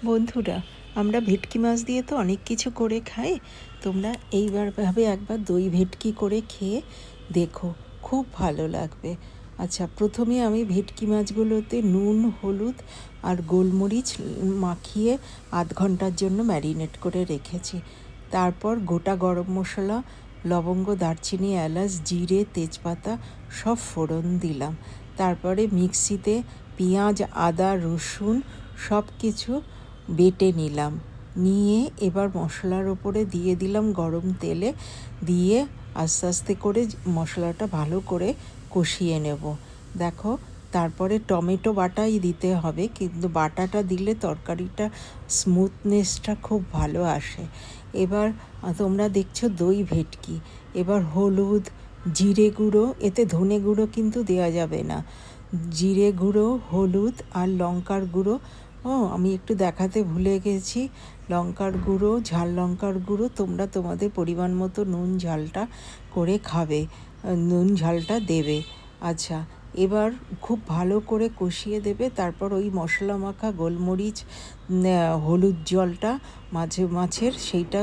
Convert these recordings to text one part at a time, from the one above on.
বন্ধুরা, আমরা ভেটকি মাছ দিয়ে তো অনেক কিছু করে খাই। তোমরা এইবারভাবে একবার দই ভেটকি করে খেয়ে দেখো, খুব ভালো লাগবে। আচ্ছা, প্রথমে আমি ভেটকি মাছগুলোতে নুন, হলুদ আর গোলমরিচ মাখিয়ে আধ ঘন্টার জন্য ম্যারিনেট করে রেখেছি। তারপর গোটা গরম মশলা, লবঙ্গ, দারচিনি, এলাচ, জিরে, তেজপাতা সব ফোড়ন দিলাম। তারপরে মিক্সিতে পেঁয়াজ, আদা, রসুন সব কিছু বেটে নিলাম। নিয়ে এবার মশলার ওপরে দিয়ে দিলাম গরম তেলে, দিয়ে আস্তে আস্তে করে মশলাটা ভালো করে কষিয়ে নেব। দেখো, তারপরে টমেটো বাটাই দিতে হবে, কিন্তু বাটাটা দিলে তরকারিটা স্মুথনেসটা খুব ভালো আসে। এবার তোমরা দেখছো দই ভেটকি। এবার হলুদ, জিরে গুঁড়ো, এতে ধনে গুঁড়ো কিন্তু দেওয়া যাবে না। জিরে গুঁড়ো, হলুদ আর লঙ্কার গুঁড়ো, আমি একটু দেখাতে ভুলে গেছি, লঙ্কার গুঁড়ো, ঝাল লঙ্কার গুঁড়ো, তোমরা তোমাদের পরিমাণ মতো নুন ঝালটা করে খাবে, নুন ঝালটা দেবে। আচ্ছা, এবার খুব ভালো করে কষিয়ে দেবে। তারপর ওই মশলা মাখা গোলমরিচ, হলুদ জলটা মাছের সেইটা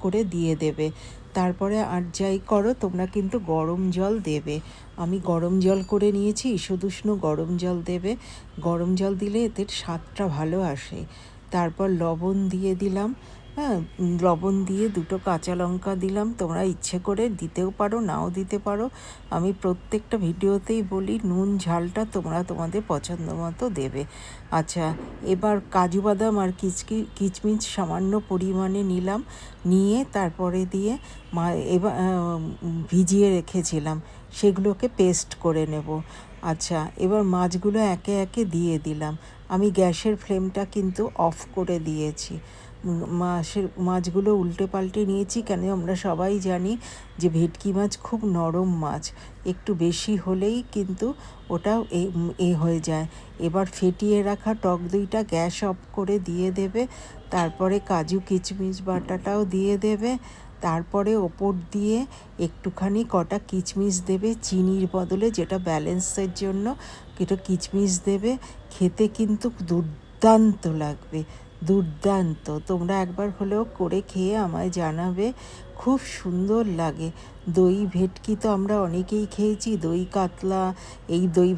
করে দিয়ে দেবে। তারপরে আর যাই করো, তোমরা কিন্তু গরম জল দেবে। আমি গরম জল করে নিয়েছি, ঈষদুষ্ণ গরম জল দেবে। গরম জল দিলে এতে স্বাদটা ভালো আসে। তারপর লবণ দিয়ে দিলাম। হ্যাঁ, লবণ দিয়ে দুটো কাঁচা লঙ্কা দিলাম। তোমরা ইচ্ছে করে দিতেও পারো, নাও দিতে পারো। আমি প্রত্যেকটা ভিডিওতেই বলি নুন ঝালটা তোমরা তোমাদের পছন্দ মতো দেবে। আচ্ছা, এবার কাজু বাদাম আর কিচমিচ সামান্য পরিমাণে নিলাম। নিয়ে তারপরে দিয়ে এবার ভিজিয়ে রেখেছিলাম, সেগুলোকে পেস্ট করে নেব। আচ্ছা, এবার মাছগুলো একে একে দিয়ে দিলাম। আমি গ্যাসের ফ্লেমটা কিন্তু অফ করে দিয়েছি। মাছগুলো উল্টে পাল্টে নিয়েছি, কেন আমরা সবাই জানি যে ভেটকি মাছ খুব নরম মাছ, একটু বেশি হলেই কিন্তু ওটাও হয়ে যায়। এবার ফেটিয়ে রাখা টক দইটা গ্যাস অফ করে দিয়ে দেবে। তারপরে কাজু কিচমিচ বাটাটাও দিয়ে দেবে। তারপরে ওপর দিয়ে একটুখানি কটা কিচমিচ দেবে, চিনির বদলে, যেটা ব্যালেন্সের জন্য এটা কিচমিচ দেবে। খেতে কিন্তু দুর্দান্ত লাগবে, দুর্দান্ত। তোমরা একবার হলেও করে খেয়ে আমায় জানাবে, খুব সুন্দর লাগে। দই ভেটকি তো আমরা অনেকেই খেয়েছি, দই কাতলা, এই দই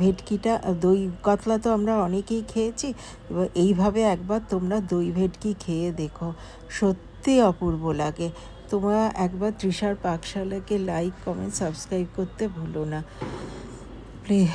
কাতলা তো আমরা অনেকেই খেয়েছি। এবার এইভাবে একবার তোমরা দই ভেটকি খেয়ে দেখো, সত্যি অপূর্ব লাগে। তোমরা একবার তৃষার পাকশালাকে লাইক, কমেন্ট, সাবস্ক্রাইব করতে ভুলো না প্লিজ।